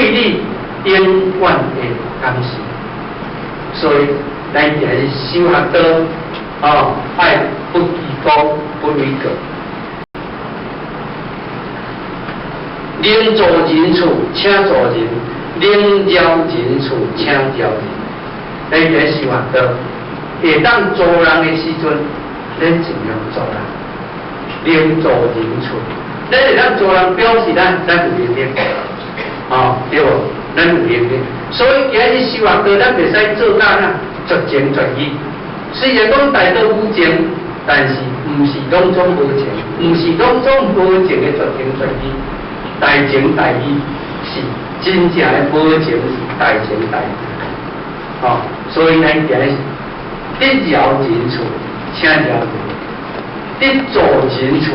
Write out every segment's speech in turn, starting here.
为你永远的感谢。所以，咱今日修学道，爱不居功，不为过。能助人处，请助人；能教人处，请教人。咱今日修学道，会当助人的时阵，咱尽量助人。能助人处，咱会当助人，表示咱有能力，对无？咱有能力。所以今日修学道，咱袂使做到绝情绝义。虽然讲大道无情，但是毋是拢总无情，毋是拢总无情的绝情绝义。大情大义是真正的无情，是大情大义。所以咱今日得饶人处，请饶人；得助人处，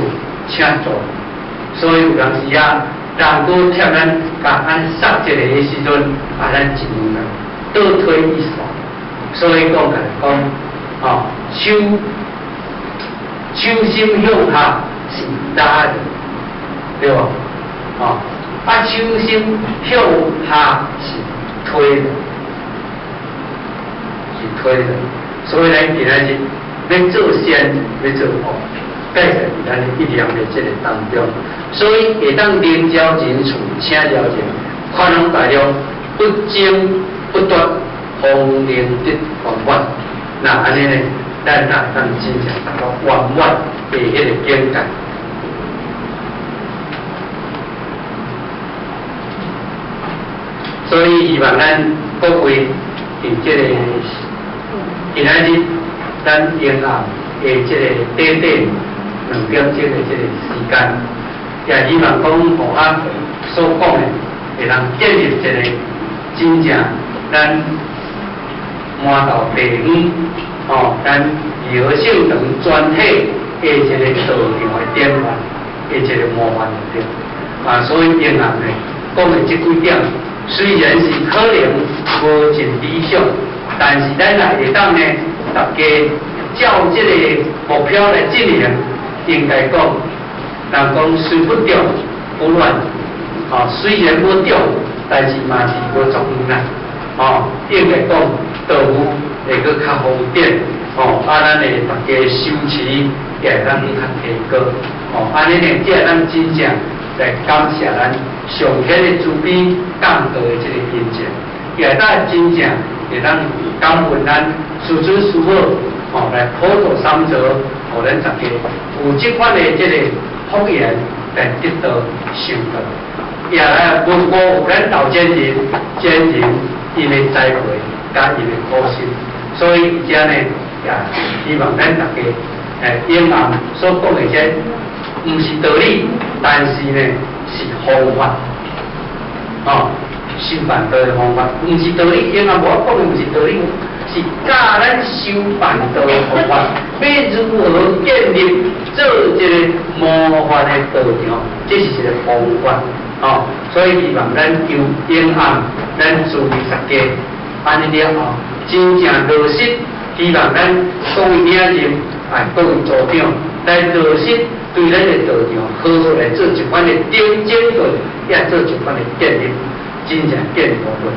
请助。所以有当时人搁贴咱甲咱杀一个的时阵，咱尽量倒退一步。所以讲手心向下是拉的，对无？手心向下是推的，所以咱今仔日要做善，要做恶，介在咱一念的这个当中。所以会当能教人处，请教人，宽宏大量，不争不夺，方能得圆满。那安尼呢，咱当真正达到圆满的迄个境界。所以希望咱各位伫这个今仔日，咱沿岸的这个短2点钟的这个时间，也希望讲互所讲的，会当建立一个真正咱满道第5，咱儒性等全体的一个道场的典范，的一个模范的所以沿岸呢讲的这几点。虽然是可能无尽理想，但是咱也会当呢，大家照这个目标来进行。应该讲，人讲虽不中不乱，虽然不中，但是嘛是无作用啦。应该讲道路会搁较方便，咱的大家修持也会当较提高。安尼呢，才会当真正来感谢咱上天的慈悲降道的这个因缘，也会当真正会当感恩咱师尊师父来普度三泽，互咱大家有这款的这个福缘来得到受到，也来不辜负咱道前人因的栽培甲因的苦心，所以而且呢，也希望咱大家沿岸所讲的这，毋是道理，但是呢是方法，修办道的方法，毋是道理，沿岸无讲的毋是道理，是教咱修办道的方法，要如何建立做一个模范的道场，这是一个方法。所以希望咱由沿岸咱注意大家，安尼了后，真正落实，希望咱各位领人各位组长来落实对咱的道场好好来做一款的整顿，也做一款的建立，真正建立无论。